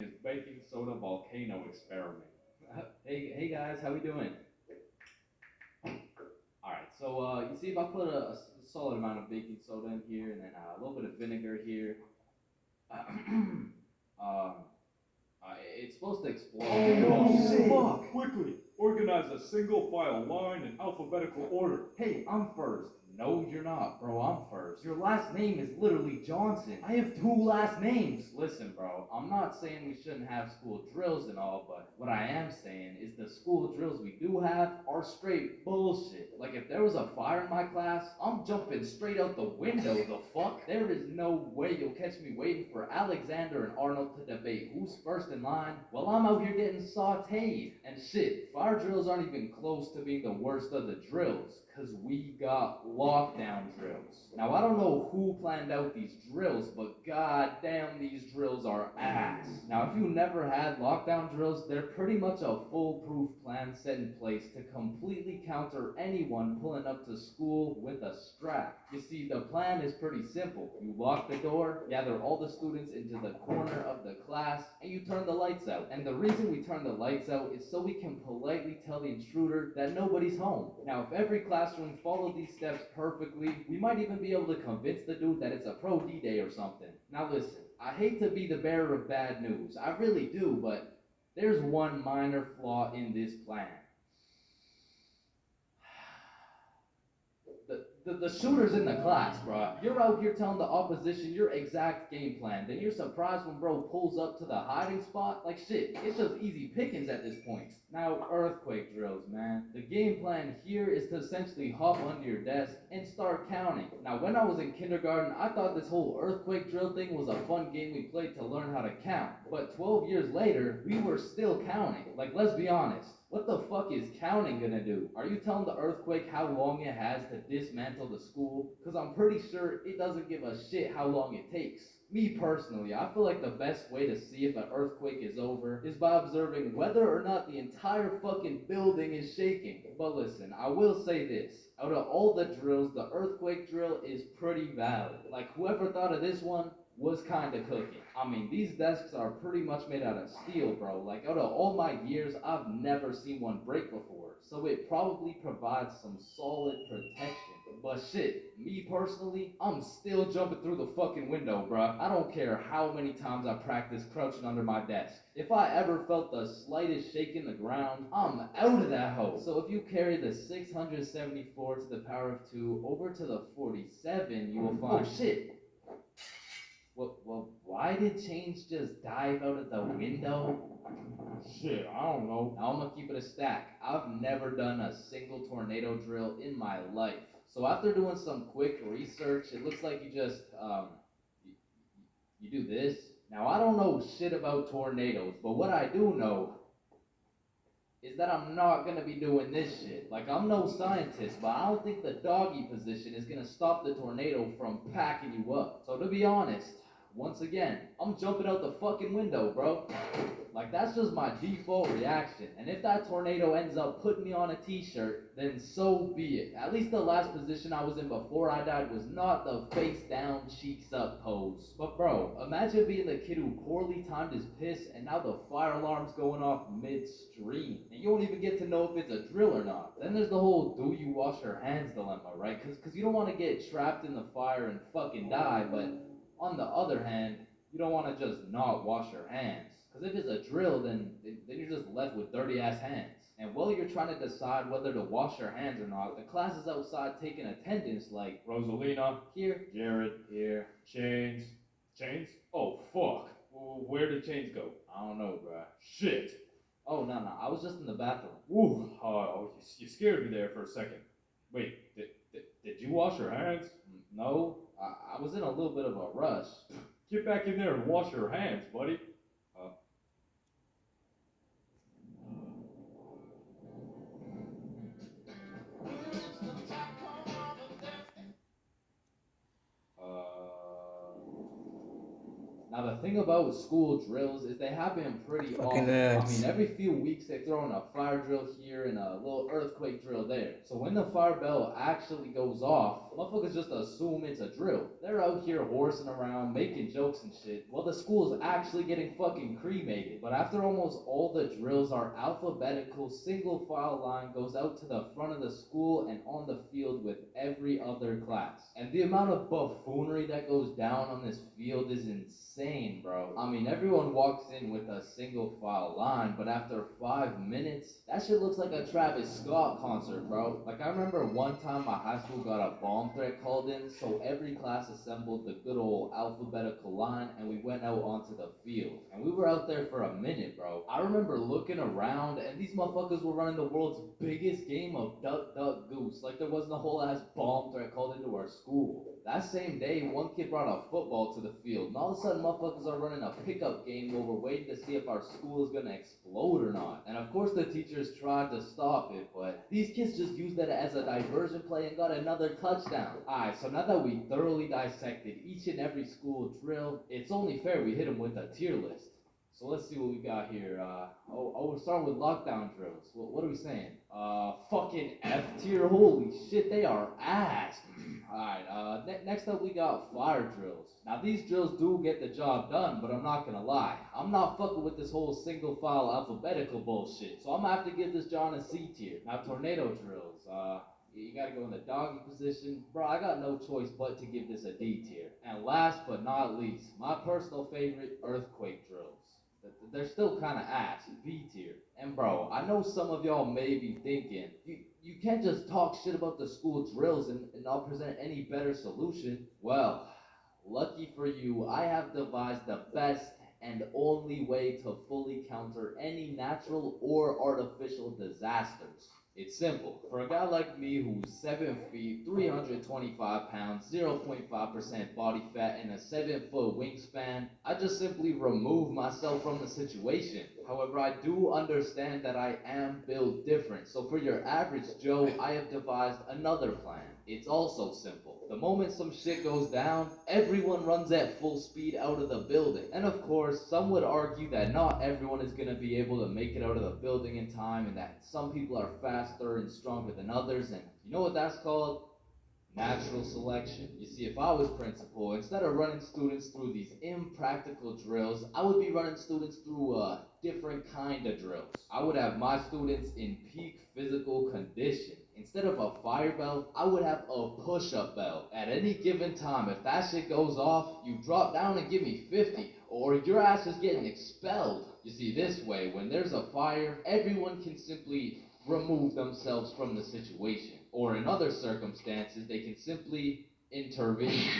His baking soda volcano experiment. Hey guys, how we doing? All right, so you see if I put a solid amount of baking soda in here and then a little bit of vinegar here, um, it's supposed to explode. Oh, Shit. fuck! Quickly, organize a single file line in alphabetical order. Hey, I'm first. No, you're not, bro. I'm first. Your last name is literally Johnson. I have two last names. Listen, bro, I'm not saying we shouldn't have school drills and all, but what I am saying is the school drills we do have are straight bullshit. Like, if there was a fire in my class, I'm jumping straight out the window, the fuck? There is no way you'll catch me waiting for Alexander and Arnold to debate who's first in line while I'm out here getting sauteed. And shit, fire drills aren't even close to being the worst of the drills, because we got lockdown drills. Now, I don't know who planned out these drills, but goddamn, these drills are ass. Now, if you never had lockdown drills, they're pretty much a foolproof plan set in place to completely counter anyone pulling up to school with a strap. You see, the plan is pretty simple. You lock the door, gather all the students into the corner of the class, and you turn the lights out. And the reason we turn the lights out is so we can politely tell the intruder that nobody's home. Now, if every classroom followed these steps perfectly, we might even be able to convince the dude that it's a pro D-Day or something. Now listen, I hate to be the bearer of bad news, I really do, but there's one minor flaw in this plan. The shooter's in the class, bro. You're out here telling the opposition your exact game plan. Then you're surprised when bro pulls up to the hiding spot. Like shit, it's just easy pickings at this point. Now, earthquake drills, man. The game plan here is to essentially hop under your desk and start counting. Now, when I was in kindergarten, I thought this whole earthquake drill thing was a fun game we played to learn how to count. But 12 years later, we were still counting. Like, let's be honest. What the fuck is counting gonna do? Are you telling the earthquake how long it has to dismantle the school? Because I'm pretty sure it doesn't give a shit how long it takes. Me personally, I feel like the best way to see if an earthquake is over is by observing whether or not the entire fucking building is shaking. But listen, I will say this. Out of all the drills, the earthquake drill is pretty valid. Like, whoever thought of this one was kinda cooking. I mean, these desks are pretty much made out of steel, bro. Like, out of all my years, I've never seen one break before. So it probably provides some solid protection. But shit, me personally, I'm still jumping through the fucking window, bruh. I don't care how many times I practice crouching under my desk. If I ever felt the slightest shake in the ground, I'm out of that hole. So if you carry the 674 to the power of 2 over to the 47, you will find... Oh shit! Well, why did change just dive out of the window? Shit, I don't know. Now I'm gonna keep it a stack. I've never done a single tornado drill in my life. So after doing some quick research, it looks like you just, you, you do this. Now I don't know shit about tornadoes, but what I do know is that I'm not gonna be doing this shit. Like, I'm no scientist, but I don't think the doggy position is gonna stop the tornado from packing you up. So to be honest, once again, I'm jumping out the fucking window, bro. Like, that's just my default reaction. And if that tornado ends up putting me on a t-shirt, then so be it. At least the last position I was in before I died was not the face down, cheeks up pose. But bro, imagine being the kid who poorly timed his piss and now the fire alarm's going off midstream. And you don't even get to know if it's a drill or not. Then there's the whole do you wash your hands dilemma, right? Cause you don't want to get trapped in the fire and fucking die, but on the other hand, you don't want to just not wash your hands. Because if it's a drill, then you're just left with dirty ass hands. And while you're trying to decide whether to wash your hands or not, the class is outside taking attendance like Rosalina, here, Jared, here. Chains. Chains? Oh, fuck. Where did Chains go? I don't know, bruh. Shit. Oh, no, I was just in the bathroom. Ooh, oh, you scared me there for a second. Wait, did you wash your hands? No, I was in a little bit of a rush. Get back in there and wash your hands, buddy. Now the thing about school drills is they happen pretty Fucking often. I ass. mean, every few weeks they throw in a fire drill here and a little earthquake drill there. So when the fire bell actually goes off, motherfuckers just assume it's a drill. They're out here horsing around, making jokes and shit, while the school is actually getting fucking cremated. But after almost all the drills are alphabetical, single file line goes out to the front of the school and on the field with every other class. And the amount of buffoonery that goes down on this field is insane, bro. I mean, everyone walks in with a single file line, but after 5 minutes, that shit looks like a Travis Scott concert, bro. Like, I remember one time my high school got a bomb threat called in, so every class assembled the good old alphabetical line, and we went out onto the field. And we were out there for a minute, bro. I remember looking around, and these motherfuckers were running the world's biggest game of duck, duck, goose. Like, there wasn't a whole ass bomb threat called into our school. That same day, one kid brought a football to the field, and all of a sudden, motherfuckers are running a pickup game where we're waiting to see if our school is gonna explode or not. And of course, the teachers tried to stop it, but these kids just used that as a diversion play and got another touchdown. Alright, so now that we thoroughly dissected each and every school drill, it's only fair we hit them with a tier list. So let's see what we got here. We're starting with lockdown drills. What are we saying? Fucking F tier. Holy shit, they are ass. Alright, next up we got fire drills. Now these drills do get the job done, but I'm not gonna lie. I'm not fucking with this whole single file alphabetical bullshit. So I'm gonna have to give this John a C tier. Now tornado drills. You gotta go in the doggy position. Bro, I got no choice but to give this a D tier. And last but not least, my personal favorite, earthquake drills. They're still kind of ass, B tier. And bro, I know some of y'all may be thinking, you can't just talk shit about the school drills and not present any better solution. Well, lucky for you, I have devised the best and only way to fully counter any natural or artificial disasters. It's simple. For a guy like me who's 7 feet, 325 pounds, 0.5% body fat, and a 7-foot wingspan, I just simply remove myself from the situation. However, I do understand that I am built different. So for your average Joe, I have devised another plan. It's also simple. The moment some shit goes down, everyone runs at full speed out of the building. And of course, some would argue that not everyone is going to be able to make it out of the building in time, and that some people are faster and stronger than others, and you know what that's called? Natural selection. You see, if I was principal, instead of running students through these impractical drills, I would be running students through a different kind of drills. I would have my students in peak physical condition. Instead of a fire bell, I would have a push-up bell. At any given time, if that shit goes off, you drop down and give me 50, or your ass is getting expelled. You see, this way, when there's a fire, everyone can simply remove themselves from the situation. Or in other circumstances, they can simply intervene.